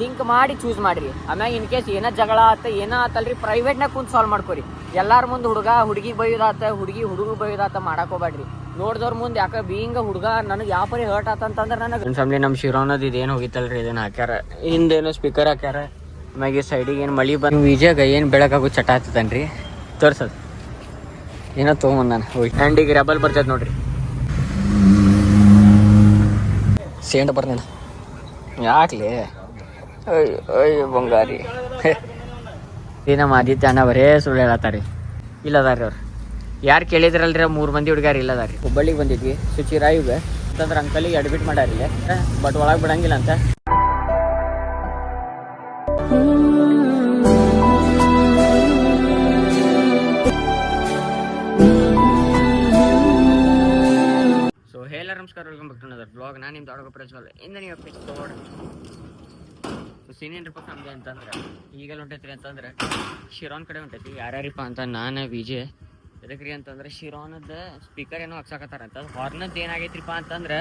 Think ಮಾಡಿ choose ಮಾಡಿರಿ. ಆಮ್ಯಾಗ ಇನ್ ಕೇಸ್ ಏನೋ ಜಗಳ ಆತ ಏನೋ ಆತಲ್ರಿ ಪ್ರೈವೇಟ್ನಾಗ ಕುಂತು ಸಾಲ್ವ್ ಮಾಡ್ಕೊರಿ. ಎಲ್ಲಾರ ಮುಂದೆ ಹುಡುಗಿಗೆ ಬೈಯೋದಾತ ಹುಡುಗ ಬೈಯೋದಾತ ಮಾಡಾಕೋಬೇಡ್ರಿ. ನೋಡ್ದವ್ರ ಮುಂದೆ ಯಾಕೆ ಬೀಂಗ ಹುಡುಗ ನನಗೆ ಯಾವ ಪರಿ ಹರ್ಟ್ ಆತಂತಂದ್ರೆ ನನಗೆ ಫ್ಯಾಮಿಲಿ ನಮ್ಮ ಶಿರೋನದು ಇದೇನು ಹೋಗಿತ್ತಲ್ರಿ ಇದನ್ನ ಹಾಕ್ಯಾರ. ಹಿಂದೇನು ಸ್ಪೀಕರ್ ಹಾಕ್ಯಾರ. ಆಮ್ಯಾಗ ಸೈಡಿಗೆ ಏನು ಮಳೆ ಬಂದು ವಿಜಯಾಗ ಏನು ಬೆಳಕಾಗೋ ಚಟ ಆಗ್ತದನ್ರಿ ತೋರ್ಸದು ಏನೋ ತೊಗೊಂಬಂದು ನಾನು ಹೋಗಿ ಹ್ಯಾಂಡಿಗೆ ರೆಬಲ್ ಬರ್ತೈತೆ ನೋಡ್ರಿ. ಸೇಂಟ್ ಬರ್ನೇನ ಯಾಕ್ಲಿ ಅಯ್ಯ ಬಂಗಾರಿ ಈ ನಮ್ಮ ಆದಿತ್ಯ ಅಣ್ಣ ಬರೇ ಸುಳ್ಳು ಹೇಳತ್ತಾರಿ. ಇಲ್ಲದಾರಿ ಅವ್ರು ಯಾರು ಕೇಳಿದ್ರಲ್ರಿ 3 ಮಂದಿ ಹುಡುಗಾರಿ ಇಲ್ಲದಾರಿ. ಹುಬ್ಬಳ್ಳಿಗೆ ಬಂದಿದ್ವಿ ಸುಚಿರಾಯಿಗೆ ಅಂತಂದ್ರೆ ಅಂಕಲಿಗೆ ಅಡ್ಮಿಟ್ ಮಾಡ್ಯಾರಿಲ್ಲ ಬಟ್ ಒಳಗೆ ಬಿಡಂಗಿಲ್ಲ ಅಂತ. ಸೊ ಹೇಳ ನಮಸ್ಕಾರ, welcome back to another blog. ನಾನು ನಿಮ್ಮ ದೊಡ್ಡ ಪ್ರಜ್ವಲ್ ಇಂದ ನೀವು ಎಪಿಸೋಡ್ ಸೀನಿಯರ್ ರಿಪೋರ್ಟ್ ನಮ್ಗೆ ಅಂತಂದ್ರೆ ಈಗೆಲ್ಲ ಹೊಂಟೈತ್ರಿ ಅಂತಂದ್ರೆ ಶಿರಾನ್ ಕಡೆ ಹೊಂಟೈತಿ. ಯಾರ್ಯಾರಿಪ್ಪ ಅಂತ ನಾನು ವಿಜಯ್ ಎದಕ್ರಿ ಅಂತಂದ್ರೆ ಶಿರಾನದ ಸ್ಪೀಕರ್ ಏನೋ ಹಾಕ್ಸಾಕತ್ತಾರಂತ. ಹಾರ್ನದ್ದು ಏನಾಗೈತ್ರಿಪ್ಪ ಅಂತಂದ್ರೆ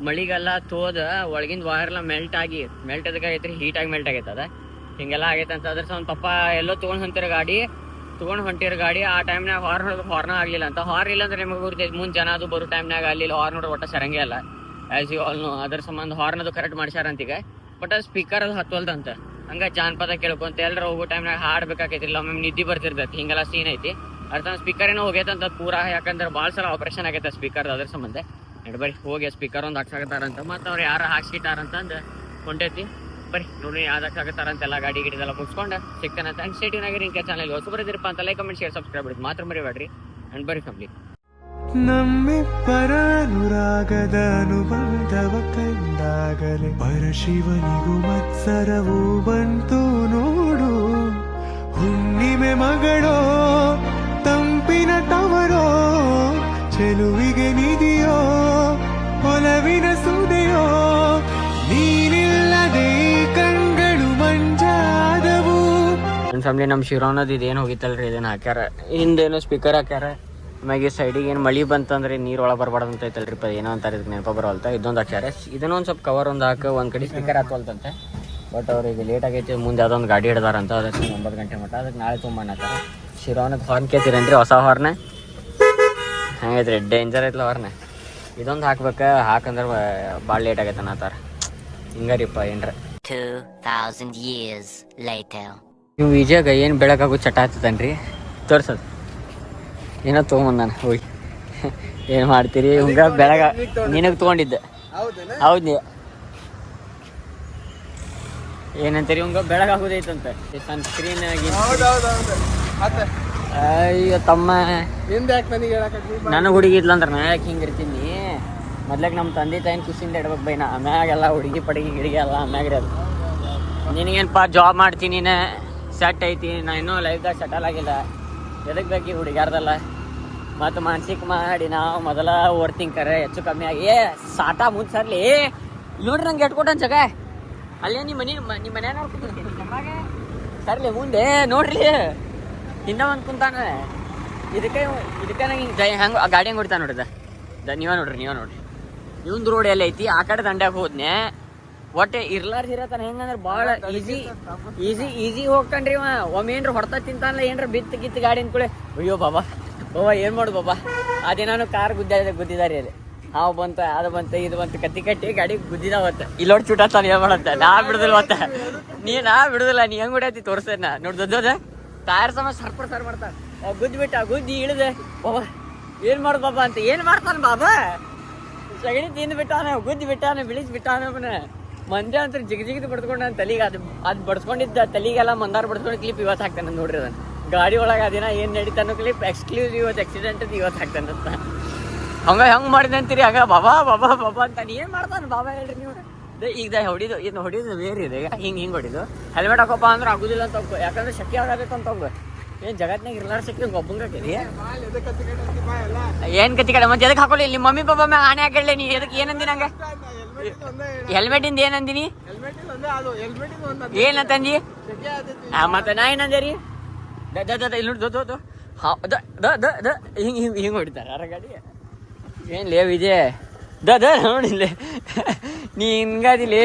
ಮಳಿಗೆಲ್ಲ ತೋದ ಒಳಗಿಂದ ವಾಯರ್ಲ್ಲ ಮೆಲ್ಟ್ ಎದಕ್ಕಾಗೈತ್ರಿ ಹೀಟಾಗಿ ಮೆಲ್ಟ್ ಆಗೈತದ ಹಿಂಗೆಲ್ಲ ಆಗೈತೆ ಅಂತ. ಅದ್ರ ಒಂದು ಪಪ್ಪ ಎಲ್ಲೋ ತೊಗೊಂಡು ಹೊಂಟಿರೋ ಗಾಡಿ ಆ ಟೈಮ್ನಾಗ ಹಾರ್ನ ಆಗಲಿಲ್ಲ ಅಂತ. ಹಾರ್ನ್ ಇಲ್ಲ ಅಂದ್ರೆ ನಿಮಗೆ ಗೊತ್ತೈತಿ ಮುಂದೆ ಜನ ಅದು ಬರೋ ಟೈಮ್ನಾಗ ಅಲ್ಲಿ ಹಾರ್ನ್ ನೋಡ್ರಿ ಒಟ್ಟ ಸರಂಗೆ ಅಲ್ಲ ಆ್ಯಸ್ ಯು ಆಲ್ ನೋ. ಅದ್ರ ಸಂಬಂಧ ಹಾರ್ನ್ ಅದು ಕರೆಕ್ಟ್ ಮಾಡ್ಸ್ಯಾರಂತೀಗ. ಬಟ್ ಅದು ಸ್ಪೀಕರ್ ಅದು ಹತ್ತವಲ್ದಂತ. ಹಂಗೆ ಜಾನಪದ ಕೇಳ್ಕೊಂತ ಎಲ್ಲರ ಹೋಗೋ ಟೈಮ್ನಾಗ ಹಾಡ್ಬೇಕಾಕೈತಿಲ್ಲ ಒಮ್ಮೆ ನಿದ್ದೆ ಬರ್ತಿರ್ತೈತಿ ಹಿಂಗೆಲ್ಲ ಸೀನ್ ಐತಿ. ಅರ್ಥ ಸ್ಪೀಕರ್ ಏನೋ ಹೋಗೈತಂತ ಪೂರಾ. ಯಾಕಂದ್ರೆ ಭಾಳ ಸಲ ಆಪರೇಷನ್ ಆಗೈತೆ ಸ್ಪೀಕರ್ ಅದ್ರ ಸಂಬಂಧ. ಬರೀ ಹೋಗಿ ಸ್ಪೀಕರ್ ಒಂದು ಹಾಕ್ಸಾಕತ್ತಾರಂತ. ಮತ್ತು ಅವ್ರು ಯಾರು ಹಾಕ್ಸಿಟ್ಟಾರಂತಂದು ಹೊಂಟೈತಿ. ಬರೀ ನೋಡಿ ಯಾವ್ದು ಹಾಕ್ಸಾಕತ್ತಾರಂತೆಲ್ಲ ಗಾಡಿ ಗಿಡಿದೆಲ್ಲ ಮುಗಿಸ್ಕೊಂಡು ಸಿಗ್ತಾನಂತ. ಆ್ಯಂಡ್ ಸ್ಟೇಟಿವ್ನಾಗಿರಿ ಇಂಕೆ ಚಾನಲ್ ಹೊಸ ಬರೋದಿರಪ್ಪ ಅಂತ ಲೈಕ್ ಕಮೆಂಟ್ ಶೇರ್ ಸಬ್ಸ್ಕ್ರೈಬ್ ಮಾಡಿ ಮಾತ್ರ ಮರಿಬೇಡ್ರಿ. ಆ್ಯಂಡ್ ಬರೀ ಕಂಪ್ಲೀಟ್ ನಮ್ಮಿಬ್ಬರ ಅನುರಾಗದ ಅನುಬಂಧವ ಕಂಡಾಗಲೇ ಪರಶಿವನಿಗೂ ಮತ್ಸರವೂ ಬಂತು ನೋಡು. ಹುಣ್ಣಿಮೆ ಮಗಳೋ ತಂಪಿನ ತವರೋ ಚೆಲುವಿಗೆ ನಿಧಿಯೋ ಒಲವಿನ ಸುದೆಯೋ ನೀನಿಲ್ಲದೆ ಕಣ್ಗಳು ಮಂಜಾದವು. ನನ್ನ ಫ್ಯಾಮಿಲಿ ನಮ್ಮ ಶಿರೋನದು ಇದೇನು ಹೋಗಿತ್ತಲ್ರಿ ಇದನ್ನ ಹಾಕ್ಯಾರ. ಹಿಂದೇನು ಸ್ಪೀಕರ್ ಹಾಕ್ಯಾರ. ಆಮ್ಯಾಗೆ ಸೈಡಿಗೆ ಏನು ಮಳೆ ಬಂತಂದ್ರೆ ನೀರು ಒಳಗೆ ಬರಬಾರ್ದು ಅಂತ ಐತಲ್ರಿ ಏನೋ ಅಂತಾರೆ ಇದಕ್ಕೆ ನೆನಪ ಬರೋಲ್ತ. ಇದೊಂದು ಹಾಕ್ಯಾರ. ಇದನ್ನೊಂದು ಸ್ವಲ್ಪ ಕವರ್ ಒಂದು ಹಾಕಿ ಒಂದು ಕಡೆ ಸ್ಪೀಕರ್ ಹಾಕೋಲ್ತಂತೆ. ಬಟ್ ಅವ್ರಿಗೆ ಲೇಟ್ ಆಗೈತಿ ಮುಂದೆ ಅದೊಂದು ಗಾಡಿ ಹಿಡ್ದಾರಂತ. ಅದಕ್ಕೆ 9 ಗಂಟೆ ಮಟ್ಟ ಅದಕ್ಕೆ ನಾಳೆ ತೊಗೊಂಬನ್ನತ್ತಾರ. ಶಿರೋನದ ಹಾರ್ನ್ ಕೇಳ್ತೀರೇನ್ರಿ ಹೊಸ ಹಾರ್ನ ಹಂಗೈತ್ರಿ ಡೇಂಜರ್ ಐತ್ಲ ಹಾರ್ನ. ಇದೊಂದು ಹಾಕಂದ್ರೆ ಭಾಳ ಲೇಟ್ ಆಗೈತೆ ಅನ್ನತ್ತಾರ. ಹಿಂಗಾರಿಪ್ಪ ಏನ್ರ 2000 years later. ನೀವು ವಿಜಯಾಗ ಏನು ಬೆಳಕಾಗೋ ಚಟ ಆಗ್ತದನ್ರಿ ತೋರ್ಸದು ಏನೋ ತೊಗೊಂಬಂದು ನಾನು ಹೋಗಿ ಏನು ಮಾಡ್ತೀರಿ ಹಿಂಗ ಬೆಳಗ ನಿನಗೆ ತೊಗೊಂಡಿದ್ದೆ ಹೌದು ಏನಂತೀರಿ ಹಿಂಗ ಬೆಳಗಾಗೋದೈತಂತೆ ಸನ್ಸ್ಕ್ರೀನ್ ಅಯ್ಯೋ ತಮ್ಮ ನನಗೆ ಹುಡುಗಿ ಇದ್ಲಂದ್ರೆ ನಾ ಯಾಕೆ ಹಿಂಗೆ ಇರ್ತೀನಿ. ಮೊದ್ಲಿಗೆ ನಮ್ಮ ತಂದೆ ತಾಯಿನ ಖುಷಿಯಿಂದ ಇಡ್ಬೇಕು ಬೈ. ನಾ ಆಮ್ಯಾಗೆಲ್ಲ ಹುಡುಗಿ ಪಡಿಗೆ ಗಿಡಿಗೆ ಎಲ್ಲ ಆಮ್ಯಾಗ್ರಿ ಅದು. ನಿನಗೇನಪ್ಪ ಜಾಬ್ ಮಾಡ್ತೀನಿ ಸೆಟ್ ಐತಿ. ನಾ ಇನ್ನೂ ಲೈಫ್ದಾಗ ಸೆಟಲ್ ಆಗಿಲ್ಲ. ಎದಕ್ಕೆ ಬೇಕು ಹುಡುಗ್ಯಾರ್ದಲ್ಲ ಮತ್ತು ಮಾನಸಿಕ ಮಾಡಿ ನಾವು ಮೊದಲ ಓವರ್ ಥಿಂಕರ್ ಹೆಚ್ಚು ಕಮ್ಮಿ ಆಗಿ ಸಾಟ ಮುಂದೆ ಸರ್ಲಿ ನೋಡ್ರಿ ನಂಗೆ ಎಟ್ಕೊಟ್ಟನ್ ಜಗ ಅಲ್ಲೇ ನಿಮ್ಮ ಮನೆ ನೋಡ್ಕೊತೀನಿ ಸರ್ಲಿ ಮುಂದೆ ನೋಡ್ರಿ ಹಿಂದೆ ಒಂದು ಕುಂತಾನ. ಇದಕ್ಕೆ ನಂಗೆ ಹಿಂಗೆ ಹೆಂಗೆ ಗಾಡಿ ಹೆಂಗೆ ಹೊಡಿತಾನೆ ನೋಡಿದ ನೀವೇ ನೋಡ್ರಿ ಇವಂದು ರೋಡ್ ಎಲ್ಲ ಐತಿ. ಆ ಕಡೆ ದಂಡ್ಯಾಗ ಹೋದ್ನೆ ಒಟ್ಟೆ ಇರ್ಲಾರ್ದಿರತಾನ. ಹೆಂಗಂದ್ರೆ ಭಾಳ ಈಸಿ ಹೋಗ್ತಾನ್ರಿ ಇವ. ಒಮ್ಮೆ ಏನ್ರ ಹೊಡ್ತಾ ತಿಂತಾನಲ್ಲ ಏನ್ರ ಬಿತ್ತು ಗಾಡಿ ಅಂದ್ಕೊಳ್ಳಿ ಅಯ್ಯೋ ಬಾಬಾ ಏನು ಮಾಡು ಬಾಬಾ. ಅದೇ ನಾನು ಕಾರ್ ಗುದ್ದಿದಾರಿ ಅಲ್ಲಿ ಹಾವು ಬಂತ ಅದು ಬಂತು ಇದು ಬಂತು ಕಟ್ಟಿ ಗಾಡಿ ಗುದ್ದಿದಾವತ್ತ. ಇಲ್ಲೋಡ್ ಚುಟಾತಾನ ಏನು ಮಾಡತ್ತ ನಾ ಬಿಡುದಿಲ್ಲ ಮತ್ತ ನಾ ಬಿಡುದಿಲ್ಲ. ನೀ ಹೆಂಗ್ ಹೊಡ್ಯಾತಿ ತೋರಿಸ್ತೇನೆ ನೋಡ್ದದ ಟೈರ್ ಸಮ ಸರ್ ಮಾಡ್ತಾನ. ಗುದ್ದಿ ಇಳಿದೆ ಬಾಬಾ ಏನು ಮಾಡು ಬಾಬಾ ಅಂತ ಏನು ಮಾಡ್ತಾನ ಬಾಬಾ. ಸಗಣಿ ತಿಂದು ಬಿಟ್ಟಾನ ಗುದ್ದಿ ಬಿಟ್ಟಾನ ಬಿಳಿಸಿ ಬಿಟ್ಟಾನ ಮಂಜ ಅಂತ ಜಿಗಿದು ಬಡ್ಸ್ಕೊಂಡ ತಲೆಗೆ ಅದು ಬಡ್ಸ್ಕೊಂಡಿದ್ದ ತಲೆಗೆಲ್ಲ ಮಂದಾರ ಬಡ್ಸ್ಕೊಂಡು ಕ್ಲಿಪ್ ಇವತ್ತು ಹಾಕ್ತಾನೆ ನೋಡ್ರಿ. ಅದನ್ನು ಗಾಡಿ ಒಳಗೆ ಅದಿನ ಏನು ನಡೀತಾನೋ ಕ್ಲಿಪ್ ಎಕ್ಸ್ಕ್ಲೂಸಿವ್ ಇವತ್ತು ಆಕ್ಸಿಡೆಂಟ್ ಇವತ್ತು ಹಾಕ್ತಾನಂತ. ಹೆಂಗೆ ಮಾಡಿದೆ ಅಂತೀರಿ ಆಗ ಬಾಬಾ ಅಂತ ಏನು ಮಾಡ್ತಾನೆ ಬಾಬಾ ಹೇಳ್ರಿ ನೀವು. ಈಗ ಹೊಡಿದು ಬೇರೆ ಇದೆ ಹಿಂಗೆ ಹೊಡಿದು ಹೆಲ್ಮೆಟ್ ಹಾಕೋಪ್ಪ ಅಂದ್ರೆ ಆಗುದಿಲ್ಲ ಅಂತ ಹೋಗ್ಕೊ. ಯಾಕಂದ್ರೆ ಶಕ್ತಿ ಆಗಬೇಕು ಅಂತ ಹೋಗು. ಏನು ಜಗತ್ನಾಗ ಇರ್ಲಾರ ಶಕ್ತಿ ಒಬ್ಬಂಗಾಕೇರಿ ಏನು ಕತ್ತಿ ಕಡೆ ಮತ್ತೆ ಎದಕ್ಕೆ ಹಾಕೊಳ್ಳಿ ನಿಮ್ಮ ಮಮ್ಮಿ ಪಾಪ ಮ್ಯಾಗ ಆಣೆ ಹಾಕೊಳ್ಳಿ. ನೀ ಎದಕ್ಕೆ ಏನಂದಿ ನಂಗೆ ಹೆಲ್ಮೆಟಿಂದ ಏನಂದಿನಿ ಏನಂತಂದಿ ಮತ್ತೆ ನಾ ಏನಂದೆ ರೀ ಇಲ್ಲಿ ನೋಡಿ ಹಿಂಗೆ ಹೊಡಿತಾರೆ ಅರ ಗಾಡಿ ಏನು ಲೇ ವಿಜಯ್ ನೋಡಿಲ್ಲ ನೀ ಹಿಂಗಾದಿಲಿ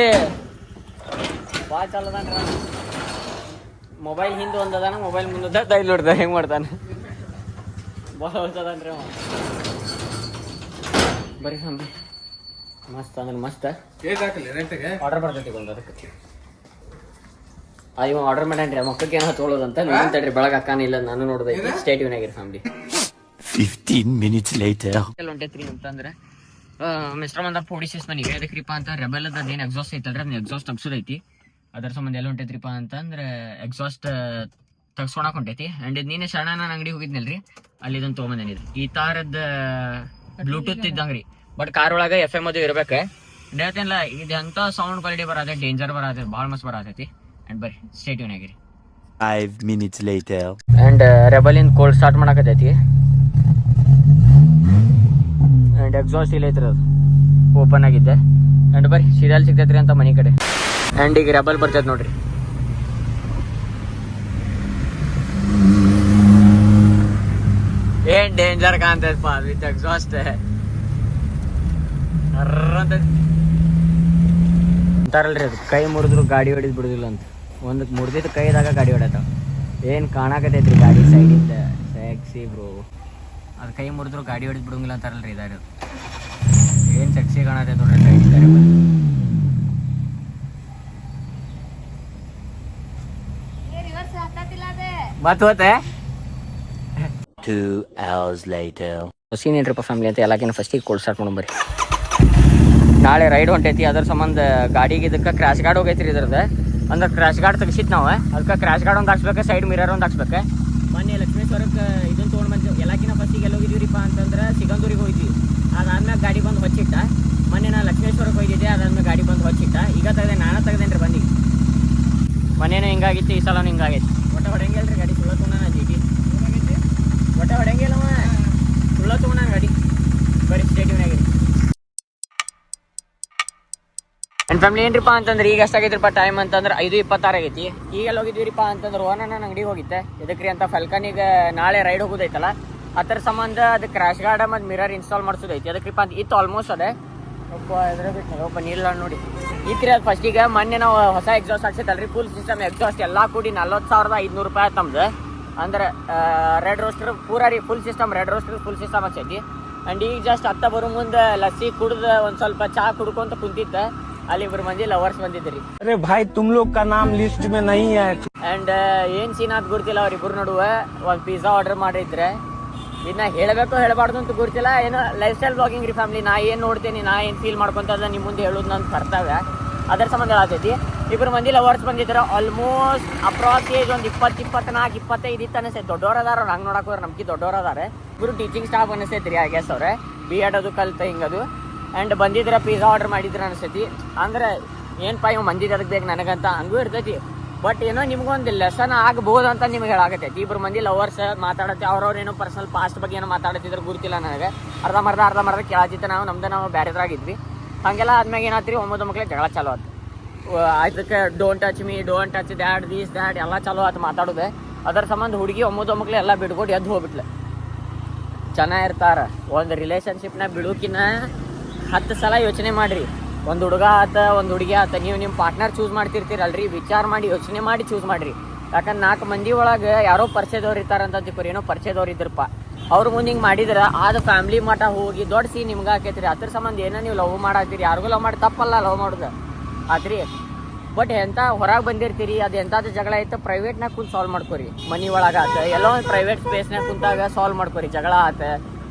ಭಾಳ ಚಲೋದನ್ರಿ ಮೊಬೈಲ್ ಹಿಂದೆ ಒಂದು ಅದಾನ ಮೊಬೈಲ್ ಮುಂದೆ ಇಲ್ಲಿ ನೋಡ್ದ ಹೆಂಗೆ ಮಾಡ್ತಾನೆ ಭಾಳ ಹೊಸದನ್ರಿ ಅವ ಬರೀ ಹಂಬಿ ಮಸ್ತ್ ಅಂದ್ರೆ ಮಸ್ತ್ ಆರ್ಡರ್ ಬರ್ತೈತಿ ಒಂದು ಅದಕ್ಕೆ ಇವ ಆರ್ಡರ್ ಮಾಡ್ಯಾನ್ರಿ ಮಕ್ಕಳಿಗೆ ಏನೋ ತೊಗೊಳೋದಂತ ನೋಡ್ತೇಳ್ರಿ ಬೆಳಗ್ಗೆ ಅಕ್ಕಾನಿಲ್ಲ ನಾನು ನೋಡೋದೈತಿ ಸ್ಟೇಟ್ ಆಗಿರಿ ಫ್ಯಾಮಿಲಿ 15 minutes later. ಹೊಂಟೈತ್ರಿ ಅಂತಂದ್ರೆ ಮಿಸ್ಟರ್ ಮಂದ ಪೊಡಿಸಿಸ್ ಮನೆಗೆ ಅದಕ್ರಿಪ್ಪ ಅಂತ ರೆಬೆಲ್ ಅದೇನು ಎಕ್ಸಾಸ್ಟ್ ಐತಲ್ರಿ ಅದನ್ನ ಎಕ್ಸಾಸ್ಟ್ ತಗ್ಸೋದೈತಿ ಅದ್ರ ಸಂಬಂಧ ಎಲ್ಲ ಹೊಂಟೈತ್ರಿಪ್ಪ ಅಂತಂದ್ರೆ ಎಕ್ಸಾಸ್ಟ್ ತಗ್ಸ್ಕೊಳಕ್ ಹೊಂಟೈತಿ ಅಂಡ್ ಇದು ನೀನೆ ಶರಣ ಅಂಗಡಿ ಹೋಗಿದ್ನಲ್ರಿ ಅಲ್ಲಿ ಇದನ್ನ ತೊಗೊಂಬಂದೇನಿದ್ರಿ ಈ ತಾರದ್ ಬ್ಲೂಟೂತ್ ಇದ್ದಂಗ್ರಿ ಬಟ್ ಕಾರ್ ಒಳಗ FM ಅದು ಇರ್ಬೇಕು ಹೇಳ್ತೇನಿಲ್ಲ ಇದು ಎಂತ ಸೌಂಡ್ ಕ್ವಾಲಿಟಿ ಬರತ್ತೆ ಡೇಂಜರ್ ಬರತ್ತೆ ಭಾಳ ಮಸ್ತ್ ಬರತೈತಿ ಅಂಡ್ ಬರ್ರಿ ಸ್ಟೇಟ್ ಆಗಿರಿ 5 minutes later. And rebel in cold start ಮಾಡಕತ್ತೈತಿ ಅಂಡ್ ಎಕ್ಸಾಸ್ಟ್ ಇಲ್ಲ ಐತ್ರಿ ಅದು ಓಪನ್ ಆಗಿದ್ದೆ ಅಂಡ್ ಬರ್ರಿ ಸೀರಿಯಲ್ ಸಿಗ್ತೈತ್ರಿ ಅಂತ ಮನೆ ಕಡೆ ಅಂಡ್ ಈಗ ರೆಬಲ್ ಬರ್ತೈತಿ ನೋಡ್ರಿ ಏನ್ ಡೇಂಜರ್ ಕಾಣ್ತೈತಪ್ಪ ವಿತ್ ಎಕ್ಸಾಸ್ಟ್ ಅಂತಾರಲ್ರಿ ಅದು ಕೈ ಮುರಿದ್ರು ಗಾಡಿ ಹೊಡಿದ್ ಬಿಡುದಿಲ್ಲ ಅಂತ ಒಂದಕ್ಕೆ ಮುರಿದಿದ್ದು ಕೈದಾಗ ಗಾಡಿ ಹೊಡತಾವ ಏನ್ ಕಾಣಕತೈತ್ರಿ ಗಾಡಿ ಸೈಡಿಂದ ಸೆಕ್ಸಿ ಬ್ರೋ ಅದು ಕೈ ಮುರಿದ್ರು ಗಾಡಿ ಹೊಡಿದ್ ಬಿಡಂಗಿಲ್ಲ ಅಂತಾರಲ್ರಿ ಇದಾರೆ ಏನ್ ಸೆಕ್ಸಿ ಕಾಣತೈತೆ ನೋಡ್ರಿ ಸೈಡಿದ್ದಾರೆ ಮತ್ ಹೋತೆ 2 hours later. ಸೀನ್ ಏನ್ರಿಪ್ಪ ಫ್ಯಾಮಿಲಿ ಅಂತ ಎಲ್ಲಕ್ಕಿಂತ ಫಸ್ಟಿಗೆ ಕೋಲ್ಡ್ ಸ್ಟಾರ್ಟ್ ಮಾಡ್ಬರಿ ನಾಳೆ ರೈಡ್ ಹೊಂಟೈತಿ ಅದ್ರ ಸಂಬಂಧ ಗಾಡಿಗೆ ಇದಕ್ಕೆ ಕ್ರ್ಯಾಶ್ ಗಾರ್ಡ್ ಹೋಗೈತ್ರಿ ಇದ್ರದ್ದು ಅಂದ್ರೆ ಕ್ರ್ಯಾಶ್ ಗಾರ್ಡ್ ತೆಗಿಸಿತ್ ನಾವು ಅದಕ್ಕೆ ಕ್ರ್ಯಾಶ್ ಗಾರ್ಡ್ ಒಂದು ಹಾಕ್ಸ್ಬೇಕು ಸೈಡ್ ಮಿರರ್ ಒಂದು ಹಾಕ್ಸ್ಬೇಕು ಮೊನ್ನೆ ಲಕ್ಷ್ಮೇಶ್ವರಕ್ಕೆ ಇದನ್ನ ತೊಗೊಂಡು ಬಂದು ಎಲ್ಲಕ್ಕಿಂತ ಫಸ್ಟಿಗೆ ಎಲ್ಲಿ ಹೋಗಿದ್ವಿರಿಪ್ಪ ಅಂತಂದ್ರೆ ಸಿಗಂದೂರಿಗೆ ಹೋಗಿದ್ವಿ ಅದಾದ್ಮೇಲೆ ಗಾಡಿ ಬಂದು ಹೊಚ್ಚಿಟ್ಟ ಮೊನ್ನೆ ನಾನು ಲಕ್ಷ್ಮೇಶ್ವರಕ್ಕೆ ಹೋಗಿದ್ದೆ ಅದಾದ್ಮೇಲೆ ಗಾಡಿ ಬಂದು ಹೊಚ್ಚಿಟ್ಟ ಈಗ ತೆಗೆದೆ ನಾನು ತೆಗೆದೇನ್ರಿ ಬಂದಿಗೆ ಮನೇನೂ ಹಿಂಗಾಗಿತ್ತು ಈ ಸಲನೂ ಹಿಂಗಾಗೈತಿ ಒಟ್ಟ ಹೊಡೆಯಂಗಿಲ್ರಿ ಗಾಡಿ ಸುಳ್ಳ ತೊಗೊಂಡ ಜೀಟಿ ಒಟ್ಟ ಹೊಡೆಯಂಗಿಲ್ಲವ ಸುಳ್ಳ ತೊಗೊಂಡ ಗಾಡಿ ಬರೀ ಸ್ಟೇಟಿವ್ನಾಗಿರಿ ನನ್ನ ಫ್ಯಾಮಿಲಿ ಏನ್ರಿಪ್ಪ ಅಂತಂದ್ರೆ ಈಗ ಎಷ್ಟಾಗೈತ್ರಿಪ್ಪ ಟೈಮ್ ಅಂತಂದ್ರೆ 5:26 ಆಗೈತಿ ಈಗೆಲ್ಲ ಹೋಗಿದ್ವಿರಿಪ್ಪ ಅಂತಂದ್ರೆ ಓನನ ಅಂಗಡಿಗೆ ಹೋಗಿದ್ದೆ ಇದಕ್ರಿ ಅಂತ ಫಲ್ಕನಿಗೆ ನಾಳೆ ರೈಡ್ ಹೋಗೋದೈತಲ್ಲ ಅದ್ರ ಸಂಬಂಧ ಅದಕ್ಕೆ ಕ್ರ್ಯಾಶ್ ಗಾರ್ಡ್ ಮತ್ತು ಮಿರರ್ ಇನ್ಸ್ಟಾಲ್ ಮಾಡಿಸೋದೈತಿ ಅದಕ್ರಿಪ್ಪ ಅಂತ ಇತ್ತು ಆಲ್ಮೋಸ್ಟ್ ಅದೇ ಒಬ್ಬ ನೀಲ್ಲ ನೋಡಿ ಇತ್ರಿ ಅದು ಫಸ್ಟಿಗೆ ಮೊನ್ನೆ ನಾವು ಹೊಸ ಎಕ್ಸಾಸ್ಟ್ ಹಾಕ್ಸಿತ್ತಲ್ರಿ ಫುಲ್ ಸಿಸ್ಟಮ್ ಎಕ್ಸಾಸ್ಟ್ ಎಲ್ಲ ಕೂಡಿ 40,500 ರೂಪಾಯಿ ತಮ್ಮದು ಅಂದ್ರೆ ರೆಡ್ ರೋಸ್ಟರ್ ಪೂರ ರೀ full system red rooster full system ಹಾಕ್ಸೈತಿ ಆ್ಯಂಡ್ ಈಗ ಜಸ್ಟ್ ಅತ್ತ ಬರೋ ಮುಂದೆ ಲಸ್ಸಿ ಕುಡ್ದು ಒಂದು ಸ್ವಲ್ಪ ಚಹಾ ಕುಡ್ಕೊಂತ ಕುಂತಿದ್ದೆ ಅಲ್ಲಿ ಇಬ್ಬರು ಮಂದಿ ಲವರ್ಸ್ ಬಂದಿದ್ರಿ अरे भाई तुम लोग का नाम लिस्ट में नहीं है ಅಂಡ್ ಏನ್ ಸೀನ್ ಅಂತ ಗೊತ್ತಿಲ್ಲ ಅವ್ರಿಬ್ರು ನಡುವೆ ಒಂದು ಪಿಜ್ಜಾ ಆರ್ಡರ್ ಮಾಡಿದ್ರೆ ಇದನ್ನ ಹೇಳಬೇಕು ಹೇಳಬಾರ್ದು ಅಂತ ಗೊತ್ತಿಲ್ಲ ಏನೋ ಲೈಫ್ ಸ್ಟೈಲ್ ಬ್ಲಾಗಿಂಗ್ ರೀ ಫ್ಯಾಮಿಲಿ ನಾ ಏನು ನೋಡ್ತೀನಿ ನಾ ಏನು ಫೀಲ್ ಮಾಡ್ಕೊಂತ ನಿಮ್ಮ ಮುಂದೆ ಹೇಳೋದು ನನ್ನ ಕರ್ತವ್ಯ ಅದರ ಸಂಬಂಧ ಹೇಳತೈತಿ ಇಬ್ಬರು ಮಂದಿ ಲವರ್ಸ್ ಬಂದಿದ್ರು ಆಲ್ಮೋಸ್ಟ್ ಅಪ್ರಾಕ್ಸ್ ಏಜ್ ಒಂದು 24-25 ಇತ್ತು ಅನಿಸ್ತೈತಿ ದೊಡ್ಡವ್ರು ಅದಾರ ಅವ್ರು ಹಂಗೆ ನೋಡಕ್ಕೆ ಹೋದ್ರೆ ನಮ್ಗೆ ದೊಡ್ಡವ್ರು ಅದಾರೆ ಇಬ್ಬರು ಟೀಚಿಂಗ್ ಸ್ಟಾಫ್ ಅನಿಸ್ತೈತಿ ರೀ ಐ ಗೆಸ್ ಅವ್ರೆ B.Ed ಅದು ಕಲ್ತ ಹಿಂಗದು ಆ್ಯಂಡ್ ಬಂದಿದ್ರೆ ಪಿಜ್ಜಾ ಆರ್ಡರ್ ಮಾಡಿದ್ರೆ ಅನಿಸ್ತೈತಿ ಅಂದ್ರೆ ಏನಪ್ಪ ಇವ್ ಮಂದಿದ್ದು ಅದಕ್ಕೆ ಬೇಕು ನನಗಂತ ಹಂಗೂ ಇರ್ತೈತಿ ಬಟ್ ಏನೋ ನಿಮ್ಗೊಂದು ಲೆಸನ್ ಆಗ್ಬೋದು ಅಂತ ನಿಮ್ಗೆ ಹೇಳಾಕತ್ತೈತಿ ಇಬ್ಬರು ಮಂದಿ ಲವರ್ಸ್ ಮಾತಾಡತ್ತೆ ಅವ್ರವ್ರು ಏನೋ ಪರ್ಸನಲ್ ಪಾಸ್ಟ್ ಬಗ್ಗೆ ಏನೋ ಮಾತಾಡತ್ತಿದ್ರೆ ಗುರುತಿಲ್ಲ ನನಗೆ ಅರ್ಧಂಬರ್ಧ ಕೇಳತ್ತಿತ್ತು ನಾವು ಬೇರೆದ್ರಾಗಿದ್ವಿ ಹಾಗೆಲ್ಲ ಆದ್ಮ್ಯಾಗ ಏನಾತ್ರಿ 9 ಮಕ್ಳಿಗೆ ಜಗಳ ಚಾಲು ಆಯ್ತು ಅದಕ್ಕೆ don't touch me don't touch that these that ಎಲ್ಲ ಚಾಲು ಆಯ್ತು ಮಾತಾಡೋದೆ ಅದರ ಸಂಬಂಧ ಹುಡುಗಿ 9 ಮಕ್ಳು ಎಲ್ಲ ಬಿಡ್ಕೊಂಡು ಎದ್ದು ಹೋಗ್ಬಿಟ್ಲೆ ಚೆನ್ನಾಗಿರ್ತಾರ ಒಂದು ರಿಲೇಷನ್ಶಿಪ್ನ ಬಿಡೋಕಿನ್ನ 10 ಸಲ ಯೋಚನೆ ಮಾಡಿರಿ ಒಂದು ಹುಡುಗ ಆತ ಒಂದು ಹುಡುಗಿ ಆತ ನೀವು ನಿಮ್ಮ ಪಾರ್ಟ್ನರ್ ಚೂಸ್ ಮಾಡ್ತಿರ್ತೀರಲ್ರಿ ವಿಚಾರ ಮಾಡಿ ಯೋಚನೆ ಮಾಡಿ ಚೂಸ್ ಮಾಡಿರಿ ಯಾಕಂದ್ರೆ 4 ಮಂದಿ ಒಳಗೆ ಯಾರೋ ಪರಿಚಯದವ್ರು ಇರ್ತಾರಂತ ತಿಳ್ಕೊರಿ ಏನೋ ಪರಿಚಯದವ್ರು ಇದ್ರಪ್ಪ ಅವ್ರ ಮುಂದೆ ಹಿಂಗೆ ಮಾಡಿದ್ರೆ ಆದ ಫ್ಯಾಮ್ಲಿ ಮಠ ಹೋಗಿ ದೊಡ್ಡ ಸೀನ್ ನಿಮ್ಗೆ ಹಾಕೈತ್ರಿ ಅದ್ರ ಸಂಬಂಧ ಏನೋ ನೀವು ಲವ್ ಮಾಡಾಕ್ತೀರಿ ಯಾರಿಗೂ ಲವ್ ಮಾಡಿ ತಪ್ಪಲ್ಲ ಲವ್ ಮಾಡೋದು ಆತ್ರಿ ಬಟ್ ಎಂಥ ಹೊರಗೆ ಬಂದಿರ್ತೀರಿ ಅದು ಎಂಥದ್ದು ಜಗಳ ಆಯ್ತು ಪ್ರೈವೇಟ್ನಾಗ ಕುಂತು ಸಾಲ್ವ್ ಮಾಡ್ಕೊರಿ ಮನೆ ಒಳಗೆ ಆತ ಎಲ್ಲೋ ಒಂದು ಪ್ರೈವೇಟ್ ಸ್ಪೇಸ್ನಾಗ ಕುಂತಾಗ ಸಾಲ್ವ್ ಮಾಡ್ಕೊರಿ ಜಗಳ ಆತ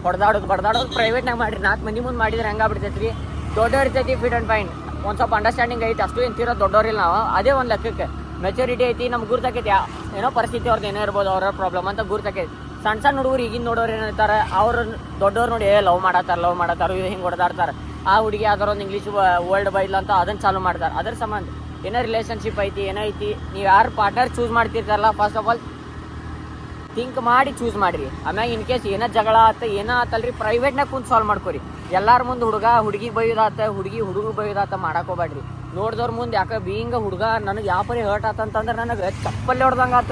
ಬಡ್ದಾಡೋದು ಪ್ರೈವೇಟ್ನಾಗ ಮಾಡಿರಿ 4 ಮಂದಿ ಮುಂದೆ ಮಾಡಿದ್ರೆ ಹೆಂಗಾಗ್ಬಿಡ್ತೈತಿ ರೀ ದೊಡ್ಡವ್ರು ಇರ್ತೈತಿ ಫಿಟ್ ಆ್ಯಂಡ್ ಫೈನ್ ಒಂದು ಸ್ವಲ್ಪ ಅಂಡರ್ಸ್ಟ್ಯಾಂಡಿಂಗ್ ಐತಿ ಅಷ್ಟು ಎಂತಿರೋ ದೊಡ್ಡವ್ರಿಲ್ಲ ನಾವು ಅದೇ ಒಂದು ಲೆಕ್ಕಕ್ಕೆ ಮೆಚುರಿಟಿ ಐತಿ ನಮ್ಗೆ ಗುರ್ತಕೈತಿ ಏನೋ ಪರಿಸ್ಥಿತಿ ಅವ್ರದ್ದು ಏನೋ ಇರ್ಬೋದು ಅವ್ರ ಪ್ರಾಬ್ಲಮ್ ಅಂತ ಗುರ್ತಕೈತಿ ಸಣ್ಣ ಹುಡುಗರು ಈಗಿನ ನೋಡೋರು ಏನಿರ್ತಾರೆ ಅವ್ರು ದೊಡ್ಡವ್ರು ನೋಡಿ ಲವ್ ಮಾಡತ್ತಾರ ಇದು ಹಿಂಗೆ ಹೊಡೆದಾಡ್ತಾರೆ ಆ ಹುಡುಗಿ ಯಾವ್ದಾರ ಒಂದು ಇಂಗ್ಲೀಷ್ ವರ್ಲ್ಡ್ ಬೈಲ್ ಅಂತ ಅದನ್ನು ಚಾಲು ಮಾಡ್ತಾರೆ ಅದ್ರ ಸಂಬಂಧ ಏನೋ ರಿಲೇಷನ್ಶಿಪ್ ಐತಿ ಏನೈತಿ ನೀವು ಯಾರು ಪಾರ್ಟ್ನರ್ ಚೂಸ್ ಮಾಡ್ತಿರ್ತಾರಲ್ಲ ಫಸ್ಟ್ ಆಫ್ ಆಲ್ ಥಿಂಕ್ ಮಾಡಿ ಚೂಸ್ ಮಾಡಿರಿ ಆಮ್ಯಾಗ ಇನ್ ಕೇಸ್ ಏನೋ ಜಗಳ ಆತ ಏನೋ ಆತಲ್ರಿ ಪ್ರೈವೇಟ್ನಾಗ ಕುಂತು ಸಾಲ್ವ್ ಮಾಡ್ಕೊರಿ ಎಲ್ಲಾರ ಮುಂದೆ ಹುಡುಗಿಗೆ ಬೈಯೋದಾತ ಹುಡುಗ ಬೈಯೋದಾತ ಮಾಡಾಕೋಬೇಡ್ರಿ ನೋಡ್ದವ್ರ ಮುಂದೆ ಯಾಕೆ ಬೀಂಗ ಹುಡುಗ ನನಗೆ ಯಾವ ಪರಿ ಹರ್ಟ್ ಆತಂತಂದ್ರೆ ನನಗೆ ಚಪ್ಪಲ್ಲಿ ಹೊಡ್ದಂಗೆ ಆತ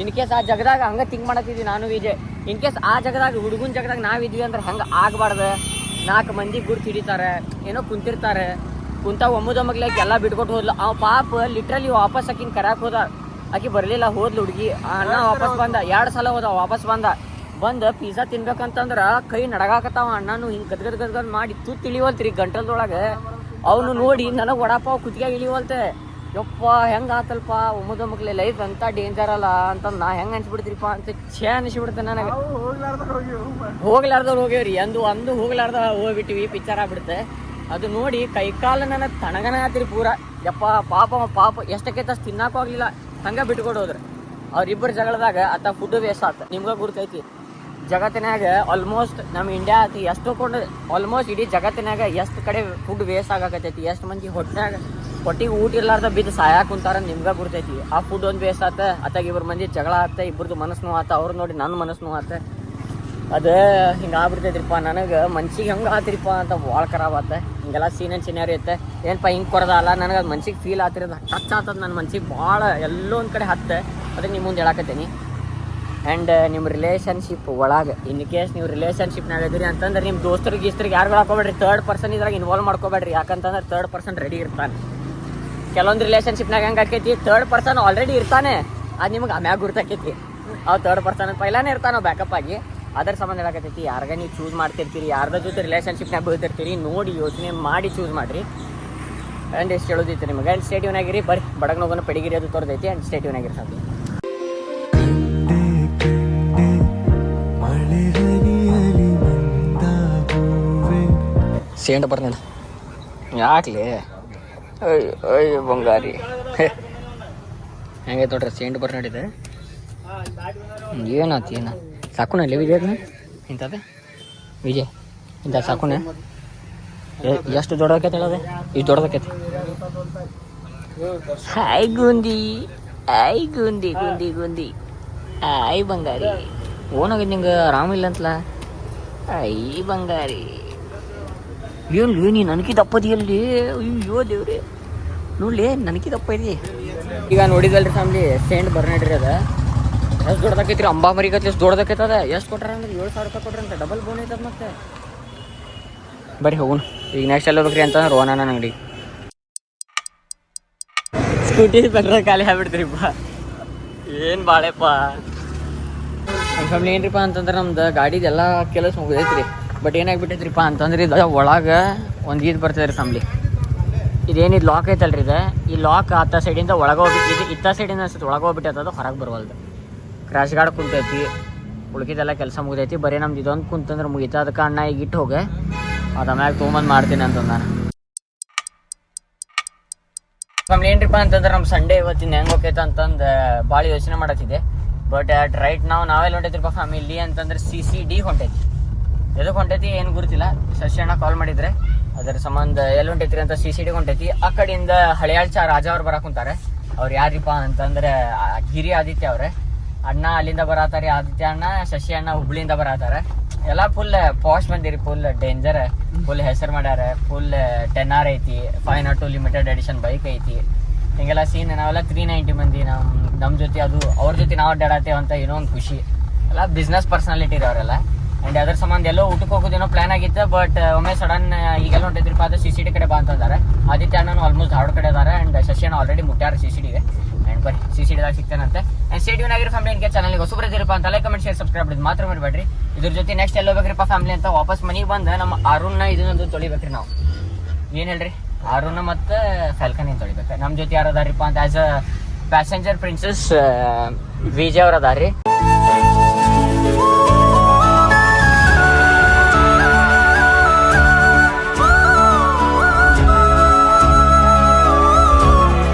ಇನ್ ಕೇಸ್ ಆ ಜಗದಾಗ ಹಂಗೆ ಥಿಂಕ್ ಮಾಡತ್ತಿದ್ವಿ ನಾನು ವಿಜಯ್ ಇನ್ ಕೇಸ್ ಆ ಜಗದಾಗ ಹುಡುಗನ ಜಗದಾಗ ನಾವಿದ್ವಿ ಅಂದ್ರೆ ಹಂಗೆ ಆಗಬಾರ್ದು 4 ಮಂದಿ ಗುರ್ತು ಹಿಡಿತಾರೆ ಏನೋ ಕುಂತಿರ್ತಾರೆ ಕುಂತ ಒಮ್ಮದೊಮ್ಮಗ್ಲಾಕಿ ಎಲ್ಲ ಬಿಟ್ಕೊಟ್ಟು ಹೋದ್ಲು. ಅವ ಪಾಪ ಲಿಟ್ರಲಿ ವಾಪಸ್ ಆಕಿನ ಕರ್ಯಾಕ್ ಹೋದ. ಆಕಿ ಬರಲಿಲ್ಲ, ಹೋದ್ಲು ಹುಡುಗಿ. ಆ ಅಣ್ಣ ವಾಪಸ್ ಬಂದ, 2 ಸಲ ಹೋದ, ವಾಪಸ್ ಬಂದ ಪಿಜ್ಜಾ ತಿನ್ಬೇಕಂತಂದ್ರ ಕೈ ನಡಗಾಕತ್ತಾವ. ಅಣ್ಣನು ಹಿಂಗೆ ಗದ್ಗದ್ ಮಾಡಿ ತುತ್ತು ಇಳಿವಲ್ತ್ರಿ ಗಂಟಲ್ದೊಳಗೆ. ಅವನು ನೋಡಿ ನನಗೆ ವಡಾಪಾವ್ ಕುತ್ತಿಗೆ ಇಳಿವಲ್ತೆ. ಯಪ್ಪ ಹೆಂಗೆ ಆತಲ್ಪ ಒಮ್ಮದೊಮ್ಮಕ್ಲೆ ಲೈಫ್ ಅಂತ ಡೇಂಜರ್ ಅಲ್ಲ ಅಂತ ನಾ ಹೆಂಗೆ ಅನ್ಸ್ಬಿಡ್ತೀರಿಪ್ಪ ಅಂತ ಅನಿಸ್ಬಿಡ್ತೆ ನನಗೆ. ಹೋಗ್ಲಾರ್ದವ್ರು ಹೋಗ್ಯವ್ರಿ, ಅಂದು ಹೋಗ್ಲಾರ್ದ ಹೋಗ್ಬಿಟ್ಟಿವಿ, ಪಿಕ್ಚರ್ ಆಗ್ಬಿಡುತ್ತೆ. ಅದು ನೋಡಿ ಕೈಕಾಲು ನನಗೆ ತಣಗನ ಆತಿರಿ ಪೂರ. ಯಪ್ಪ ಪಾಪ ಎಷ್ಟಕ್ಕೈತೆ ಅಷ್ಟು ತಿನ್ನಕ್ಕೂ ಆಗಲಿಲ್ಲ, ಹಂಗೆ ಬಿಟ್ಕೊಡು ಹೋದ್ರೆ. ಅವ್ರಿಬ್ಬರು ಜಗಳದಾಗ ಆತ ಫುಡ್ ವೇಸ್ಟ್ ಆತ. ನಿಮ್ಗೆ ಗುರ್ತೈತಿ ಜಗತ್ತಿನಾಗ ಆಲ್ಮೋಸ್ಟ್ ನಮ್ಮ ಇಂಡಿಯಾ ಆತಿ ಎಷ್ಟು ಕೊಂಡು ಆಲ್ಮೋಸ್ಟ್ ಇಡೀ ಜಗತ್ತಿನಾಗ ಎಷ್ಟು ಕಡೆ ಫುಡ್ ವೇಸ್ಟ್ ಆಗಕತ್ತೈತಿ. ಎಷ್ಟು ಮಂದಿ ಹೊಟ್ಟಿಗೆ ಊಟ ಇರ್ಲಾರ್ದ ಬಿದ್ದು ಸಾಯಕ್ಕೆ ಕುಂತಾರ ನಿಮ್ಗೆ ಗುರ್ತೈತಿ. ಆ ಫುಡ್ ಒಂದು ವೇಸ್ಟ್ ಆತ. ಅತ್ತಾಗ 2 ಮಂದಿ ಜಗಳ ಆತ, ಇಬ್ಬರದು ಮನಸ್ಸು ಆತ. ಅವ್ರು ನೋಡಿ ನನ್ನ ಮನಸ್ಸು ಆತ. ಅದು ಹಿಂಗೆ ಆಗ್ಬಿಡ್ತೈತ್ರಿಪ್ಪ. ನನಗೆ ಮನ್ಸಿಗೆ ಹೆಂಗೆ ಆತಿರಿಪ್ಪ ಅಂತ ಭಾಳ ಖರಾಬ್ ಆತ. ಹಿಂಗೆಲ್ಲ ಸೀನರಿ ಇರುತ್ತೆ. ಏನಪ್ಪ ಹಿಂಗೆ ಕೊಡೋದಲ್ಲ, ನನಗೆ ಅದು ಮನ್ಸಿಗೆ ಫೀಲ್ ಆತಿರೋದು ಟಚ್ ಆಗ್ತದೆ ನನ್ನ ಮನ್ಸಿಗೆ ಭಾಳ. ಎಲ್ಲೋ ಒಂದು ಕಡೆ ಹತ್ತೆ. ಅದಕ್ಕೆ ನಿಮ್ಮ ಮುಂದೆ ಹೇಳಕತ್ತೀನಿ. ಆ್ಯಂಡ್ ನಿಮ್ಮ ರಿಲೇಷನ್ಶಿಪ್ ಒಳಗೆ ಇನ್ ಕೇಸ್ ನೀವು ರಿಲೇಷನ್ಶಿಪ್ನಾಗ ಇದೀರಿ ಅಂತಂದ್ರೆ ನಿಮ್ಮ ದೋಸ್ತರಿಗೆ ಯಾರು ಹಾಕೋಬೇಡ್ರಿ. 3rd ಪರ್ಸನ್ ಇದ್ರಾಗ ಇನ್ವಾಲ್ವ್ ಮಾಡ್ಕೋಬೇಡ್ರಿ. ಯಾಕಂತಂದ್ರೆ 3rd ಪರ್ಸನ್ ರೆಡಿ ಇರ್ತಾನೆ. ಕೆಲವೊಂದು ರಿಲೇಷನ್ಶಿಪ್ನಾಗ ಹೆಂಗೆ ಆಕೈತಿ, 3rd ಪರ್ಸನ್ ಆಲ್ರೆಡಿ ಇರ್ತಾನೆ, ಅದು ನಿಮ್ಗೆ ಆಮ್ಯಾಗ ಗುರ್ತಾಕೈತಿ. ಅವು 3rd ಪರ್ಸನ್ ಪೈಲಾನೇ ಇರ್ತಾನೋ ಬ್ಯಾಕಪ್ ಆಗಿ. ಅದರ ಸಂಬಂಧ ಹೇಳಕತ್ತೈತಿ. ಯಾರಾಗ ನೀವು ಚೂಸ್ ಮಾಡ್ತಿರ್ತೀರಿ, ಯಾರ್ದ ಜೊತೆ ರಿಲೇಷನ್ಶಿಪ್ನಾಗ ಬೀಳ್ತಿರ್ತೀರಿ, ನೋಡಿ ಯೋಚನೆ ಮಾಡಿ ಚೂಸ್ ಮಾಡಿರಿ. ಆ್ಯಂಡ್ ಎಷ್ಟು ಹೇಳೋದೈತಿ ನಿಮಗೆ. ಆ್ಯಂಡ್ ಸ್ಟೇಟಿವ್ನ್ ಆಗಿರಿ. ಬರ್ರಿ ಬಡಗ್ನೋಗನ ಪೆಡಿಗಿರಿ ಅದು ತೋರ್ದೈತಿ. ಆ್ಯಂಡ್ ಸ್ಟೇಟಿವ್ನ್ ಆಗಿರಿ ಸಾಧ್ಯ. ಸೇಂಟ್ ಬರ್ನಡ ಯಾಕ್ಲಿ ಅಯ್ಯೋ ಬಂಗಾರಿ ಹೆಂಗೈತೆ ನೋಡ್ರಿ ಸೇಂಟ್ ಬರ್ನಡಿದೆ. ಏನಾಯ್ತು ಸಾಕುನಲ್ಲಿ ವಿಜಯನ ಇಂಥದ್ದು ವಿಜಯ್ ಇಂಥ ಸಾಕುನ ಎಷ್ಟು ದೊಡ್ಡದಕ್ಕೈತೆ ಹೇಳೋದೆ. ಇಷ್ಟು ದೊಡ್ಡದಕ್ಕೈತಿ. ಹಾಯ್ ಗುಂದಿ, ಆಯ್ ಗುಂದಿ ಗುಂದಿ ಗುಂದಿ, ಆಯ್ ಬಂಗಾರಿ. ಓನಾಗಿದ್ದು ನಿಂಗೆ ಆರಾಮಿಲ್ಲ ಅಂತಲ. ಐ ಬಂಗಾರಿ ಏನು ನೀ ನನಗೆ ದಪ್ಪದಿಯಲ್ಲಿ. ಅಯ್ಯೋ ದೇವ್ರಿ, ನೋಡ್ಲಿ ನನಗೆ ದಪ್ಪ ಇದೆ. ಈಗ ನೋಡಿದಲ್ರಿ ಫ್ಯಾಮ್ಲಿ, ಸೇಂಟ್ ಬರ್ನಾಡ್ರಿ ಅದ ಎಷ್ಟು ದೊಡ್ಡದಾಕೈತ್ರಿ. ಅಂಬಾಮರಿ ಕತ್ಲಿ ಎಷ್ಟು ದೊಡ್ಡದಾಕೈತದ. ಎಷ್ಟು ಕೊಟ್ಟಾರ ಅಂದ್ರೆ 7,000 ರೂಪಾಯಿ ಕೊಟ್ರಂತ. ಡಬಲ್ ಬೋನ್ ಐತದ. ಮತ್ತೆ ಬರ್ರಿ ಹೋಗೋಣ. ಈಗ ನೆಕ್ಸ್ಟ್ ಎಲ್ಲ ಹೋಗ್ರಿ ಅಂತಂದ್ರೆ ರೋನಾನ ಅಂಗಡಿ. ಸ್ಕೂಟಿ ಪೆಟ್ರೋಲ್ ಖಾಲಿ ಆಗ್ಬಿಡ್ತೀರಿಪ್ಪ. ಏನು ಬಾಳೆಪ್ಪ ನಮ್ಮ ಫ್ಯಾಮ್ಲಿ. ಏನ್ರಿಪ್ಪ ಅಂತಂದ್ರೆ ನಮ್ದು ಗಾಡಿದೆಲ್ಲ ಕೆಲಸ ಮುಗಿದೈತ್ರಿ. ಬಟ್ ಏನಾಗ್ಬಿಟ್ಟೈತ್ರಿಪ್ಪ ಅಂತಂದ್ರೆ ಇದು ಒಳಗೆ ಒಂದು ಇದು ಬರ್ತದೆ ರೀ ಫ್ಯಾಮ್ಲಿ. ಇದೇನಿದು ಲಾಕ್ ಐತಲ್ರಿ ಇದು. ಈ ಲಾಕ್ ಆತ ಸೈಡಿಂದ ಒಳಗೆ ಹೋಗ್ಬಿಟ್ಟು ಇದು ಇತ್ತ ಸೈಡಿಂದ ಅನ್ಸುತ್ತೆ ಒಳಗೆ ಹೋಗ್ಬಿಟ್ಟೈತೆ. ಅದು ಹೊರಗೆ ಬರವಲ್ದು. Crash guard ಕುಂತೈತಿ. ಉಳ್ಕಿದೆಲ್ಲ ಕೆಲಸ ಮುಗಿದೈತಿ. ಬರೀ ನಮ್ದು ಇದೊಂದು ಕುಂತಂದ್ರೆ ಮುಗಿತು. ಅದಕ್ಕೆ ಅಣ್ಣ ಈಗ ಇಟ್ಟು ಹೋಗೆ ಅದು ಆಮ್ಯಾಗ ತೊಗೊಂಬಂದು ಮಾಡ್ತೀನಿ ಅಂತಂದ ನಾನು. ಫ್ಯಾಮ್ಲಿ ಏನ್ರಿಪ್ಪ ಅಂತಂದ್ರೆ ನಮ್ಮ ಸಂಡೇ ಇವತ್ತಿನ ಹೆಂಗೆ ಹೋಗ್ತೈತೆ ಅಂತಂದು ಭಾಳ ಯೋಚನೆ ಮಾಡತ್ತಿದ್ದೆ. ಬಟ್ ರೈಟ್ ನಾವೆಲ್ಲ ಹೊಂಟೈತ್ರಿಪ್ಪ ಫ್ಯಾಮಿಲಿ ಅಂತಂದ್ರೆ CCD ಹೊಂಟೈತಿ. ಎದಕ್ಕೆ ಹೊಂಟೈತಿ ಏನು ಗುರುತಿಲ್ಲ. ಶಶಿ ಅಣ್ಣ ಕಾಲ್ ಮಾಡಿದ್ರೆ ಅದರ ಸಂಬಂಧ ಎಲ್ಲಿ ಹೊಂಟೈತ್ರಿ ಅಂತ CCD ಹೊಂಟೈತಿ. ಆ ಕಡೆಯಿಂದ ಹಳೆಯಾಳ್ ರಾಜ ಅವ್ರು ಬರಾಕುಂತಾರೆ. ಅವ್ರು ಯಾರಿಪ್ಪ ಅಂತಂದ್ರೆ ಗಿರಿ ಆದಿತ್ಯ ಅವ್ರೆ ಅಣ್ಣ ಅಲ್ಲಿಂದ ಬರತ್ತಾರೆ. ಆದಿತ್ಯ ಅಣ್ಣ ಶಶಿ ಅಣ್ಣ ಹುಬ್ಳಿಯಿಂದ ಬರತ್ತಾರೆ. ಎಲ್ಲ ಫುಲ್ ಪಾಶ್ ಬಂದಿರಿ. ಫುಲ್ ಡೇಂಜರ್, ಫುಲ್ ಹೆಸರು ಮಾಡ್ಯಾರ. ಫುಲ್ 10R ಐತಿ. 502 ಲಿಮಿಟೆಡ್ ಎಡಿಷನ್ ಬೈಕ್ ಐತಿ. ಹಿಂಗೆಲ್ಲ ಸೀನ್. ನಾವೆಲ್ಲ 390 ಮಂದಿ ನಮ್ಮ ಜೊತೆ. ಅದು ಅವ್ರ ಜೊತೆ ನಾವು ಅಡ್ಡಾಡತ್ತೇವೆ ಅಂತ ಏನೋ ಒಂದು ಖುಷಿ. ಎಲ್ಲ ಬಿಸ್ನೆಸ್ ಪರ್ಸನಾಲಿಟಿ ಇದೆ ಅವರೆಲ್ಲ. ಆ್ಯಂಡ್ ಅದ್ರ ಸಂಬಂಧ ಎಲ್ಲೋ ಊಟಕ್ಕೆ ಹೋಗೋದೇನೋ ಪ್ಲಾನ್ ಆಗಿತ್ತು. ಬಟ್ ಒಮ್ಮೆ ಸಡನ್ ಈಗೆಲ್ಲ ಹೊಂಟೈತ್ರಿಪ್ಪ ಅದು CCD ಕಡೆ ಬಾ ಅಂತಂದಾರೆ. ಆದಿತ್ಯ ಅಣ್ಣನು ಆಲ್ಮೋಸ್ಟ್ ಧಾರವಾಡ ಕಡೆ ಅದಾರೆ. ಆ್ಯಂಡ್ ಶಶಿ ಅಣ್ಣ ಆಲ್ರೆಡಿ ಮುಟ್ಟಾರ CCDಗೆ. ಆ್ಯಂಡ್ ಬರ್ರಿ CCDದಾಗ ಸಿಗ್ತಾನಂತೆ. ಆ್ಯಂಡ್ ಸ್ಟೇಡಿಯನ್ ಆಗಿರೋ ಫ್ಯಾಮಿಲಿ ನಿಮಗೆ ಚಾನಲ್ಗೆ ಹೊಸಬ್ರದಿರಪ್ಪ ಅಂತ ಲೈಕ್ ಕಮೆಂಟ್ ಶೇರ್ ಸಬ್ಸ್ಕ್ರೈಬ್ ಮಾಡೋದು ಮಾತ್ರ ಮಾಡಬೇಡ್ರಿ. ಇದ್ರ ಜೊತೆ ನೆಕ್ಸ್ಟ್ ಎಲ್ಲ ಹೋಗ್ಬೇಕ್ರಿಪ್ಪ ಫ್ಯಾಮಿಲಿ ಅಂತ ವಾಪಸ್ ಮನೆಗೆ ಬಂದು ನಮ್ಮ ಅರುಣ್ನ ಇದನ್ನೊಂದು ತೊಳಿಬೇಕ್ರಿ ನಾವು. ಏನು ಹೇಳ್ರಿ, ಅರುಣ ಮತ್ತು ಫಾಲ್ಕನ್ ಏನು ತೊಳಿಬೇಕು. ನಮ್ಮ ಜೊತೆ ಯಾರು ಅದಾರಿಪ್ಪ ಅಂತ as a passenger princess Vijay ಅವ್ರು ಅದಾರಿ.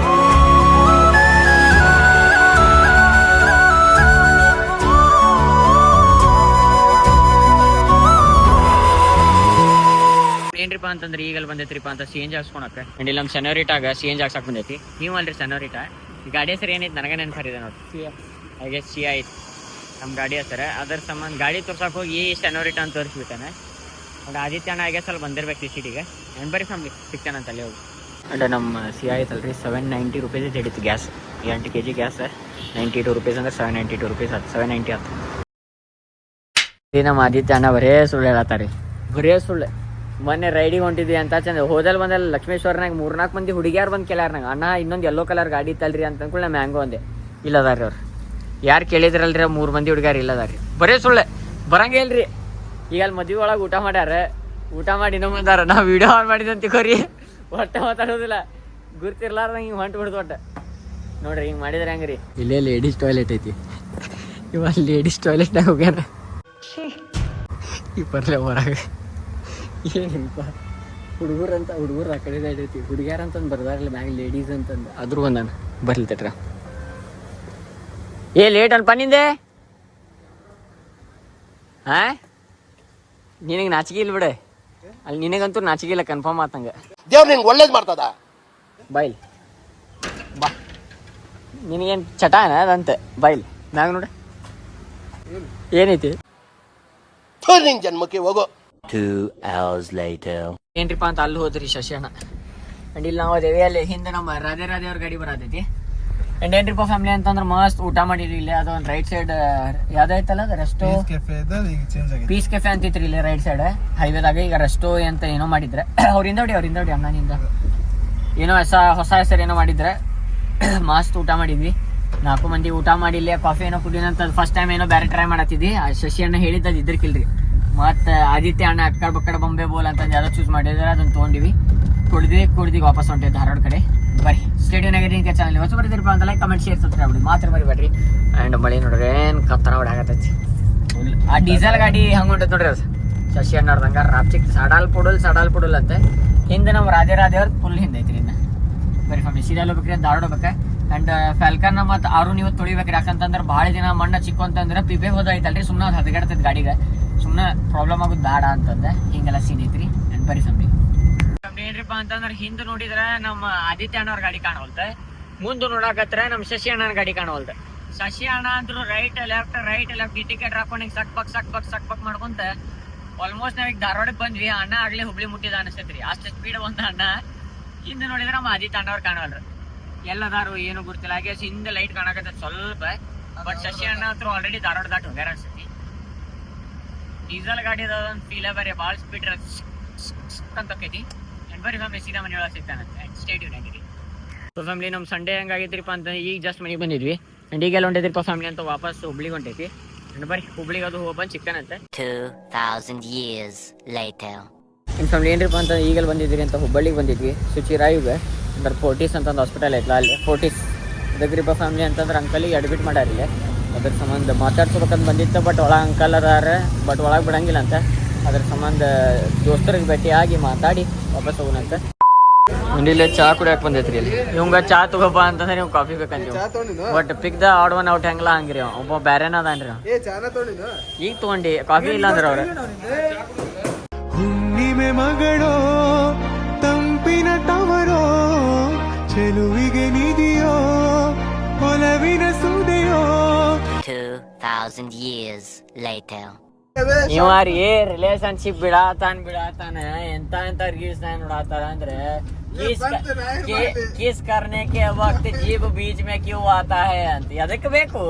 ಏನ್ರಿಪ್ಪ ಅಂತಂದ್ರೆ ಈಗಲ್ಲಿ ಬಂದೈತ್ರಿಪ್ಪ ಅಂತ CNG ಹಾಕ್ಸ್ಕೊಳಕ್ಕೆ. ಅಂಡ್ ಇಲ್ಲಿ ನಮ್ಮ ಸೆನೋರಿಟಾಗ CNG ಹಾಕ್ಸಕ್ ಬಂದೈತಿ. ನೀವು ಅಲ್ರಿ ಸೆನೋರಿಟಾ. ಈ ಗಾಡಿ ಹೆಸರು ಏನೈತಿ ನನಗೆ ನೆನಪರಿದೆ ನೋಡಿ. ಹಾಗೆ ಸಿಯಾ ಐತಿ ನಮ್ಮ ಗಾಡಿ ಹೆಸರು. ಅದರ ಸಂಬಂಧ ಗಾಡಿ ತೋರ್ಸಕ್ಕೆ ಹೋಗಿ ಸೆನೋರಿಟಾ ಅಂತ ತೋರಿಸ್ಬಿಟ್ಟಾನೆ. ಅಂಡ್ ಆದಿತ್ಯ ಅಣ್ಣ ಹಾಗೆ ಸ್ವಲ್ಪ ಬಂದಿರ್ಬೇಕು CCDಗೆ. ಆ್ಯಂಡ್ ಬರೀ ಫ್ಯಾಮ್ಲಿ ಸಿಗ್ತಾನಂತ ಅಲ್ಲಿ ಹೋಗಿ. ಅಂಡ್ ನಮ್ಮ ಸಿಯಾ ಐತಲ್ರಿ 790 ರೂಪೀಸ್ ಹಿಡಿತು ಗ್ಯಾಸ್. 8 kg ಗ್ಯಾಸ್ 92 ರೂಪೀಸ್ ಅಂದ್ರೆ 792 ರೂಪೀಸ್ ಆಯ್ತು. 790 ಆಯ್ತು. ಈ ನಮ್ಮ ಆದಿತ್ಯ ಅಣ್ಣ ಬರೇ ಸುಳ್ಳು ಹೇಳತ್ತಾರೆ. ಬರೇ ಸುಳ್ಳು. ಮೊನ್ನೆ ರೈಡಿಗೆ ಹೊಂಟಿದ್ವಿ ಅಂತ ಚಂದ ಹೋದಲ್ಲಿ ಬಂದಲ್ಲಿ ಲಕ್ಷ್ಮೇಶ್ವರನಾಗ 3-4 ಮಂದಿ ಹುಡುಗಿಯಾರು ಬಂದು ಕೇಳ್ಯಾರ ನಂಗೆ, ಅಣ್ಣ ಇನ್ನೊಂದು ಯೆಲ್ಲೋ ಕಲರ್ ಗಾಡಿ ಇತ್ತಲ್ರಿ ಅಂತ ಅಂದ್ಕೊಳ್ಳಿ ನಮ್ಮ ಮ್ಯಾಂಗೋ ಅಂದೆ. ಇಲ್ಲದಾರಿ ಅವ್ರು ಯಾರು ಕೇಳಿದ್ರಲ್ರಿ 3 ಮಂದಿ ಹುಡುಗಾರಿ ಇಲ್ಲದಾರಿ, ಬರೇ ಸುಳ್ಳೆ ಬರಂಗೇ ಇಲ್ರಿ. ಈಗ ಅಲ್ಲಿ ಮದುವೆ ಒಳಗೆ ಊಟ ಮಾಡ್ಯಾರ, ಊಟ ಮಾಡಿ ಇನ್ನೂ ಬಂದಾರ. ನಾವು ವಿಡಿಯೋ ಆನ್ ಮಾಡಿದಂತ ತಿಕೋರಿ ಒಟ್ಟ ಮಾತಾಡೋದಿಲ್ಲ, ಗುರ್ತಿರ್ಲಾರ್ದಂಗೆ ಹಿಂಗೆ ಹೊಂಟು ಬಿಡ್ದು ಒಟ್ಟ ನೋಡ್ರಿ. ಹಿಂಗೆ ಮಾಡಿದ್ರೆ ಹೆಂಗ್ರಿ. ಇಲ್ಲೇ ಲೇಡೀಸ್ ಟಾಯ್ಲೆಟ್ ಐತಿ, ಇವಾಗ ಲೇಡೀಸ್ ಟಾಯ್ಲೆಟ್ನಾಗ ಹೋಗ್ಯಾರ. ಈ ಬರ್ಲೆ ಹೊರಗೆ ಏನಪ್ಪ ಹುಡುಗರು ಆ ಕಡೆ ಐತಿ, ಹುಡುಗ್ಯಾರ ಅಂತಂದು ಬರ್ದಾರಲ್ಲ ಮ್ಯಾಗ ಲೇಡೀಸ್ ಅಂತಂದು ಅದ್ರ ಬಂದಾನ. ಬರ್ಲಿ ತಟ್ರ ಏ ಲೇಟ್ ಅನ್ಪ ನಿಂದೆ. ಹಾ ನಿನಗೆ ನಾಚಿಕೆ ಇಲ್ಲ ಬಿಡೆ, ಅಲ್ಲಿ ನಿನಗಂತೂ ನಾಚಿಕೆ ಇಲ್ಲ ಕನ್ಫರ್ಮ್ ಆತಂಗ. ದೇವ್ರು ನಿನ್ಗೆ ಒಳ್ಳೇದು ಮಾಡ್ತದ ಬಾಯ್ಲ್ ಬಾ, ನಿನಗೇನು ಚಟಾನ ಅದಂತೆ ಬಾಯ್ಲ್ ಮ್ಯಾಗ ನೋಡ ಏನೈತಿ. ನಿನ್ ಜನ್ಮಕ್ಕೆ ಹೋಗೋ. 2 hours later. ಏನ್ರಿಪ್ಪ ಅಂತ ಅಲ್ಲಿ ಹೋದ್ರಿ ಶಶಿಯಣ್ಣ. ಅಂಡ್ ಇಲ್ಲಿ ನಾವು ಅದೇವಿ, ಅಲ್ಲಿ ಹಿಂದೆ ನಮ್ಮ ರಾಧೆ ಅವ್ರ ಗಾಡಿ ಬರತೈತಿ. ಅಂಡ್ ಏನ್ರಿಪ್ಪ ಫ್ಯಾಮಿಲಿ ಅಂತಂದ್ರೆ ಮಸ್ತ್ ಊಟ ಮಾಡಿರಿ. ಇಲ್ಲಿ ಅದು ಒಂದು ರೈಟ್ ಸೈಡ್ ಯಾವ್ದೈತಲ್ಲ ಅದು ರೆಸ್ಟೋ ಪೀಸ್ ಕೆಫೆ ಅಂತಿತ್ರಿ ಇಲ್ಲಿ ರೈಟ್ ಸೈಡ್ ಹೈವೇದಾಗ. ಈಗ ರೆಸ್ಟೋ ಅಂತ ಏನೋ ಮಾಡಿದ್ರೆ ಅವ್ರಿಂದ ಹೊಡಿ ಅಣ್ಣನಿಂದ ಏನೋ ಹೊಸ ಹೆಸರು ಏನೋ ಮಾಡಿದ್ರೆ ಮಸ್ತ್ ಊಟ ಮಾಡಿದ್ವಿ. 4 ಮಂದಿ ಊಟ ಮಾಡಿ ಇಲ್ಲೇ ಕಾಫಿ ಏನೋ ಕುಡಿಯೋಂತ ಫಸ್ಟ್ ಟೈಮ್ ಏನೋ ಬೇರೆ ಟ್ರೈ ಮಾಡತ್ತಿದ್ವಿ. ಶಶಿ ಅಣ್ಣ ಹೇಳಿದ್ದದು ಇದ್ರಕಿಲ್ರಿ, ಮತ್ತು ಆದಿತ್ಯ ಅಣ್ಣ ಅಕ್ಕಡ ಬಕ್ಕಡ ಬೊಂಬೆ ಬೋಲ್ ಅಂತಂದು ಯಾವ್ದೋ ಚೂಸ್ ಮಾಡಿದ್ರೆ ಅದನ್ನು ತೊಗೊಂಡಿವಿ, ಕುಡ್ದು ವಾಪಸ್ ಹೊಂಟೆ ಧಾರವಾಡ ಕಡೆ. ಬರ್ರಿ ಸ್ಟೇಡಿಯಮ್ನಾಗ ಚಾನಲ್ ಹೊಸ ಬರ್ತೀರಪ್ಪ ಅಂತ ಲೈಕ್ ಕಮೆಂಟ್ ಶೇರ್ ಸಬ್ಸ್ಕ್ರೈಬ್ ಮಾಡಿ ಮಾತ್ರ ಮರಿಬೇಡ್ರಿ. ಆ್ಯಂಡ್ ಮಳೆ ನೋಡ್ರಿ ಏನು ಕತ್ತರ ಹೊಡಾಗತ್ತೈತಿ ಫುಲ್. ಆ ಡೀಸೆಲ್ ಗಾಡಿ ಹಂಗೆ ಹೊಂಟೈತೆ ನೋಡ್ರಿ ಅದು ಶಶಿ ಅಣ್ಣವ್ರದಂಗ ರಾಪ್ಚಿಕ್ ಸಡಾಲ್ ಪುಡಲ್ ಅಂತ. ಹಿಂದೆ ನಮ್ಮ ರಾಧೆ ಅವ್ರದ್ದು ಫುಲ್ ಹಿಂದೆ ಐತ್ರಿ. ಇನ್ನು ಬರೀ ಫ್ಯಾಮಿಲಿ ಸೀರಿಯಲ್ ಹೋಗ್ಬೇಕ್ರಿ, ಧಾರವಾಡ ಹೋಗ್ಬೇಕು. ಆ್ಯಂಡ್ ಫ್ಯಾಲ್ಕನ್ನ ಮತ್ತು ಆರು ನೀವು ತೊಳಿಬೇಕ್ರಿ, ಯಾಕಂತಂದ್ರೆ ಭಾಳ ದಿನ ಮಣ್ಣ ಚಿಕ್ಕು ಅಂತಂದ್ರೆ ಪಿಪೆ ಹೋದೈತಲ್ರಿ, ಸುಮ್ಮನೆ ಅದು ಹದಗೆಡ್ತೈತೆ ಗಾಡಿಗೆ, ಸುಮ್ಮನೆ ಪ್ರಾಬ್ಲಮ್ ಆಗೋದು ಬೇಡ ಅಂತಂದೆ. ಹಿಂಗೆಲ್ಲ ಸೀನ್ ಐತ್ರಿ. ಆ್ಯಂಡ್ ಬರೀ ಫ್ಯಾಮಿಲಿ ಏನ್ರಿಪ್ಪ ಅಂತಂದ್ರೆ ಹಿಂದೆ ನೋಡಿದ್ರೆ ನಮ್ಮ ಆದಿತ್ಯ ಅಣ್ಣವ್ರ ಗಾಡಿ ಕಾಣವಲ್ತೆ, ಮುಂದೆ ನೋಡಾಕತ್ರ ನಮ್ಮ ಶಶಿ ಅಣ್ಣನ ಗಾಡಿ ಕಾಣವಲ್ತೆ. ಶಶಿ ಅಣ್ಣ ಅಂದ್ರು ರೈಟ್ ಲೆಫ್ಟ್ ಟಿಕೆಟ್ ಹಾಕೊಂಡು ಸಕ್ ಬಕ್ ಮಾಡ್ಕೊಂತ ಆಲ್ಮೋಸ್ಟ್ ನಾವೀಗ ಧಾರವಾಡಕ್ಕೆ ಬಂದ್ವಿ. ಅಣ್ಣ ಆಗ್ಲೇ ಹುಬ್ಳಿ ಮುಟ್ಟಿದ ಅನಿಸ್ತೈತ್ರಿ, ಅಷ್ಟು ಸ್ಪೀಡ್ ಬಂದ ಅಣ್ಣ. ಹಿಂದೆ ನೋಡಿದ್ರೆ ನಮ್ಮ ಆದಿತ್ಯ ಅಣ್ಣವ್ರು ಕಾಣವಲ್ರಿ, ಎಲ್ಲದಾರು ಏನು ಗೊತ್ತಿಲ್ಲ. ಹಾಗೆ ಹಿಂದೆ ಲೈಟ್ ಕಾಣಕತ್ತ ಸ್ವಲ್ಪ, ಬಟ್ ಶಶಿ ಅಣ್ಣ ಹತ್ರ ಆಲ್ರೆಡಿ ಧಾರವಾಡ ದಾಟ್ ಹೋಗ್ಯಾರ ಅನ್ಸತಿ. ಡೀಸೆಲ್ ಗಾಡಿ ಅದೊಂದು ಫೀಲ ಬೇರೆ, ಭಾಳ ಸ್ಪೀಡ್ ಅಂತ ಹೋಕೈತಿ. ಬರೀ ಫ್ಯಾಮಿಲಿ ಸೀದಾ ಮನೆ ಒಳಗೆ ಸಿಗ್ತಾನಂತೆ. ಸ್ಟೇಡಿಯಂ ಆಗಿರಿ. ಸೊ ಫ್ಯಾಮಿಲಿ ನಮ್ಮ ಸಂಡೇ ಹೆಂಗಾಗೈತ್ರಿಪ್ಪ ಅಂತ ಈಗ ಜಸ್ಟ್ ಮನೆಗೆ ಬಂದಿದ್ವಿ. ಆ್ಯಂಡ್ ಈಗೆಲ್ಲ ಹೊಂಟೈತ್ರಿಪ್ಪ ಫ್ಯಾಮಿಲಿ ಅಂತ ವಾಪಸ್ ಹುಬ್ಳಿಗೆ ಹೊಂಟೈತಿ. ಆ್ಯಂಡ್ ಬರೀ ಹುಬ್ಳಿಗೆ ಅದು ಹೋಗಿ ಬಂದು ಸಿಗ್ತಾನಂತೆ. 2000 years later. ಇನ್ನು ಫ್ಯಾಮಿಲಿ ಏನ್ರಿಪ್ಪ ಅಂತ ಈಗೆಲ್ಲ ಬಂದಿದ್ದೀರಿ ಅಂತ ಹುಬ್ಬಳ್ಳಿಗೆ ಬಂದಿದ್ವಿ. ಸುಚಿರಾಯುಗೆ ಅಂದ್ರೆ ಫೋರ್ಟಿಸ್ ಅಂತಂದು ಹಾಸ್ಪಿಟಲ್ ಐತಲ್ಲ ಅಲ್ಲಿ ಫೋರ್ಟಿಸ್ ಅದಕ್ರಿಪ್ಪ ಫ್ಯಾಮಿಲಿ ಅಂತಂದ್ರೆ ಅಂಕಲಿಗೆ ಅಡ್ಮಿಟ್ ಮಾಡ್ಯಾರಿಲ್ಲ. ಅದ್ರ ಸಂಬಂಧ ಮಾತಾಡ್ಸ್ಬೇಕಂತ ಬಂದಿತ್ತು, ಬಟ್ ಒಳಗೆ ಅಂಕಲ್ ಅದಾರ, ಬಟ್ ಒಳಗೆ ಬಿಡಂಗಿಲ್ಲ ಅಂತ. ಅದ್ರ ಸಂಬಂಧ ದೋಸ್ತರಿಗೆ ಭೇಟಿಯಾಗಿ ಮಾತಾಡಿ ವಾಪಸ್ ಹೋಗೋಣಂತ. ಮುಂದಿಲ್ಲೇ ಚಾ ಕುಡಿಯಕ್ಕೆ ಬಂದೈತ್ರಿ ಅಲ್ಲಿ. ಇವಂಗ ಚಾ ತಗೋಬ ಅಂತಂದ್ರೆ ನೀವು ಕಾಫಿ ಬೇಕಂತೀವಿ, but pick the odd one out ಹೆಂಗಲ್ಲ ಹಂಗ್ರಿ. ಒಬ್ಬ ಬ್ಯಾರೇನ ಅದಾನ್ರಿ, ಈಗ ತಗೊಂಡಿ ಕಾಫಿ ಇಲ್ಲ ಅಂದ್ರೆ ಅವ್ರ ಹುಣ್ಣಿಮೆ ಮಗಳೋ ತಂಪಿನ ತವರೋ ಚೆಲುವಿಗೆ ನಿಧಿಯೋ ಒಲವಿನ ಸುದೆಯೋ. 2000 years later. ನೀವಾರಿ ರಿಲೇಶನ್ಶಿಪ್ ಬಿಡಾತಾನ ಎಂತ ಗೀಸ್ ನೋಡಾತಾರ ಅಂದ್ರೆ ಕಿಸ್ करने के वक्त जीभ बीच में क्यों आता है ಅಂತ. ಅದಕ್ಕೆ ಬೇಕು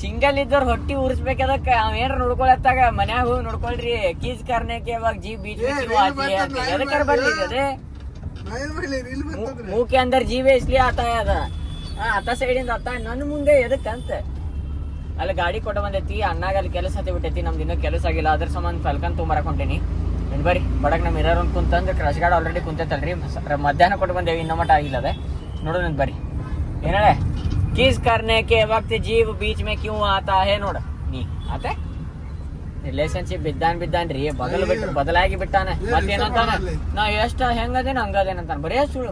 ಸಿಂಗಲ್ ಇದ್ದವ್ರು ಹೊಟ್ಟಿ ಉರ್ಸ್ಬೇಕು. ಅದಕ್ಕೆ ಅವ್ ಏನ್ರ ನೋಡ್ಕೊಳತ್ತಾಗ ಮನ್ಯಾಗ ಹೋಗಿ ನೋಡ್ಕೊಳ್ರಿ. ಕಿಸ್ करने के वक्त जीभ बीच में क्यों आती है ಅಂತ. ಎದಕ್ಕೆ ಬರ್ಲಿದೆ ಅದೇ मुंह के अंदर जीभ है इसलिए आता है. ಅದ ಅತ್ತ ಸೈಡಿಂದ ಅತ್ತ ನನ್ನ ಮುಂದೆ ಎದಕ್ಕಂತ. ಅಲ್ಲಿ ಗಾಡಿ ಕೊಟ್ಟು ಬಂದೈತಿ, ಅಣ್ಣಾಗ ಅಲ್ಲಿ ಕೆಲಸ ಹತ್ತಿ ಬಿಟ್ಟೈತಿ, ನಮ್ದು ಇನ್ನೂ ಕೆಲಸ ಆಗಿಲ್ಲ. ಅದ್ರ ಸಂಬಂಧ ಫಲ್ಕನ್ ತೊಗೊಂಬರಕ್ ಹೊಂಟೀನಿ. ಬರೀ ಬಡಕ್ ನಮ್ಮ ಇರೋರು ಒಂದು ಕುಂತಂದ್ರೆ ಕ್ರಶ್ ಗಾರ್ಡ್ ಆಲ್ರೆಡಿ ಕುಂತೈತಲ್ರಿ, ಮಧ್ಯಾಹ್ನ ಕೊಟ್ಟು ಬಂದೇವಿ, ಇನ್ನೂ ಮಟ್ಟ ಆಗಿಲ್ಲ ಅದೇ ನೋಡೋಣ. ಬರ್ರಿ ಏನೇ ಕಿಸ್ करने के वक्त जीभ बीच में क्यों आता है ನೋಡ ನೀ ಆತ ರಿಲೇಶನ್ಶಿಪ್ ಬಿದ್ದಾನ್ರಿ, ಬದಲಾಗಿ ಬಿಟ್ಟಾನ. ಮತ್ತೇನಂತಾನ ನಾ ಎಷ್ಟ ಹೆಂಗದೇನ ಹಂಗದೇನಂತಾನ. ಬರೇ ಸುಳ್ಳು.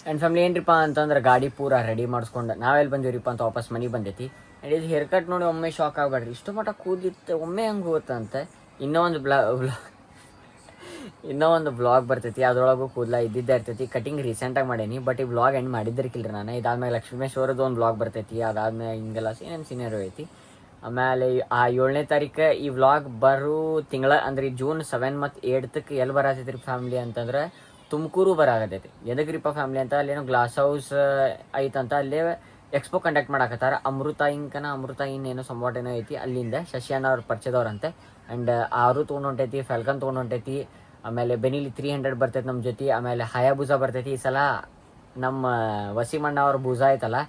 ಆ್ಯಂಡ್ ಫ್ಯಾಮಿಲಿ ಏನ್ರಿಪ್ಪ ಅಂತಂದ್ರೆ ಗಾಡಿ ಪೂರಾ ರೆಡಿ ಮಾಡಿಸ್ಕೊಂಡು ನಾವೆಲ್ಲಿ ಬಂದಿವ್ರಿಪ್ಪ ಅಂತ ವಾಪಸ್ ಮನೆಗೆ ಬಂದೈತಿ. ಆ್ಯಂಡ್ ಇದು ಹೇರ್ ಕಟ್ ನೋಡಿ ಒಮ್ಮೆ ಶಾಕ್ ಆಗ್ಬೇಡ್ರಿ, ಇಷ್ಟು ಮಟ್ಟ ಕೂದಿತ್ತು ಒಮ್ಮೆ ಹಂಗೆ ಹೋಗುತ್ತಂತೆ. ಇನ್ನೂ ಒಂದು ಬ್ಲಾಗ್ ಬರ್ತೈತಿ, ಅದ್ರೊಳಗೂ ಕೂದಲ ಇದ್ದಿದ್ದೇ ಇರ್ತೈತಿ. ಕಟಿಂಗ್ ರೀಸೆಂಟಾಗಿ ಮಾಡೀನಿ, ಬಟ್ ಈ ಬ್ಲಾಗ್ ಎಂಡ್ ಮಾಡಿದ್ದಿರ್ಕಿಲ್ರಿ ನಾನು. ಇದಾದ್ಮೇಲೆ ಲಕ್ಷ್ಮೇಶ್ವರದ್ದು ಒಂದು ಬ್ಲಾಗ್ ಬರ್ತೈತಿ, ಅದಾದ್ಮೇಲೆ ಹಿಂಗೆಲ್ಲ ಏನೇನು ಸೀನಿಯರ್ ಐತಿ. ಆಮೇಲೆ ಆ 7ನೇ ತಾರೀಕು ಈ ವ್ಲಾಗ್ ಬರೋ ತಿಂಗಳ ಅಂದ್ರೆ ಜೂನ್ 7 ಮತ್ತು 8 ಎಲ್ಲಿ ಬರತೈತ್ರಿ ಫ್ಯಾಮಿಲಿ ಅಂತಂದ್ರೆ ತುಮಕೂರು ಬರಾಗತೈತಿ. ಎದಕ್ರಿಪ್ಪ ಫ್ಯಾಮಿಲಿ ಅಂತ ಅಲ್ಲೇನೋ ಗ್ಲಾಸ್ ಹೌಸ್ ಐತಂತ, ಅಲ್ಲೇ ಎಕ್ಸ್ಪೋ ಕಂಡಕ್ಟ್ ಮಾಡಾಕತ್ತಾರ. ಅಮೃತ ಇನ್ನೇನೋ ಸಂವಾಟ ಏನೋ ಐತಿ, ಅಲ್ಲಿಂದ ಶಶಿ ಅಣ್ಣ ಅವ್ರ ಪರಿಚಯದವ್ರಂತೆ. ಆ್ಯಂಡ್ ಆರು ತೊಗೊಂಡು ಹೊಂಟೈತಿ, ಫೆಲ್ಕನ್ ತೊಗೊಂಡು ಹೊಂಟೈತಿ. ಆಮೇಲೆ ಬೆನಿಲಿ 300 ಬರ್ತೈತಿ ನಮ್ಮ ಜೊತೆ. ಆಮೇಲೆ ಹಯಾಬುಜಾ ಬರ್ತೈತಿ. ಈ ಸಲ ನಮ್ಮ ವಸೀಮಣ್ಣ ಅವ್ರ ಭುಜ ಐತಲ್ಲ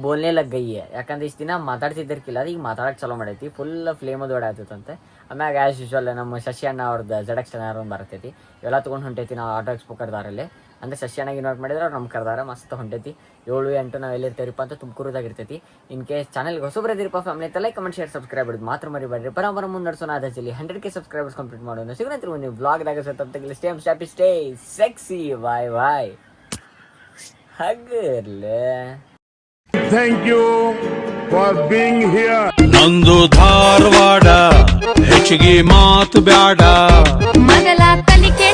ಬೋಲ್ನೇ ಲಗ್ಗಯ್ಯ, ಯಾಕಂದ್ರೆ ಇಷ್ಟು ದಿನ ಮಾತಾಡ್ತಿದ್ದರ್ಕಿಲ್ಲ, ಅದು ಈಗ ಮಾತಾಡಕ್ಕೆ ಚಲೋ ಮಾಡೈತಿ. ಫುಲ್ ಫ್ಲೇಮ್ ಅದು ಹೊಡ್ಯಾತೈತಂತೆ. ಆಮ್ಯಾಗ ಆ್ಯಸ್ ಯೂಶ್ವಲ್ ನಮ್ಮ ಶಶಿ ಅಣ್ಣ ಅವ್ರದ್ದು ZX ಒಂದು ಬರ್ತೈತಿ. ಇವೆಲ್ಲ ತೊಗೊಂಡು ಹೊಂಟೈತಿ ನಾವು ಆಟೋ ಎಕ್ಸ್ಪೋ ಕರ್ದಾರಲ್ಲೇ. ಅಂದರೆ ಶಶಿ ಅಣ್ಣಗೆ ಇನ್ವೈಟ್ ಮಾಡಿದ್ರೆ ಅವ್ರು ನಮ್ಮ ಕರ್ದಾರ ಮಸ್ತ್ ಹೊಂಟೈತಿ. 7-8 ನಾವು ಎಲ್ಲಿರ್ತೀರಿಪ್ಪ ಅಂತ ತುಮಕೂರದಾಗ ಇರ್ತೈತಿ. ಇನ್ ಕೇಸ್ ಚಾನಲ್ಗೆ ಹೊಸಬ್ರದಿರಪ್ಪ ಫ್ಯಾಮಿಲಿ ಅಂತ ಲೈಕ್ ಕಮೆಂಟ್ ಶೇರ್ ಸಬ್ಸ್ಕ್ರೈಬ್ ಮಾಡೋದು ಮಾತ್ರ ಮರಿಬೇಡ್ರಿ. ಬರೋಬರ ಮುಂದರ್ಸೋಣ ಅದಲ್ಲಿ 100K ಸಬ್ಸ್ಕ್ರೈಬರ್ಸ್ ಕಂಪ್ಲೀಟ್ ಮಾಡೋಣ. ಸಿಗೋಣ ನೀವು ಬ್ಲಾಗ್ದಾಗ ಸತ್ತಂತ ಸ್ಟೇ ಸೆಕ್ಸಿ ಬಾಯ್ ಹಗ್ಗರ್ಲೆ. Thank you for being here. ನಂದು ಧಾರವಾಡ ಹೆಚ್ಚಿಗೆ ಮಾತು ಬ್ಯಾಡ ಮಗಲ ಕಲಿಕೆ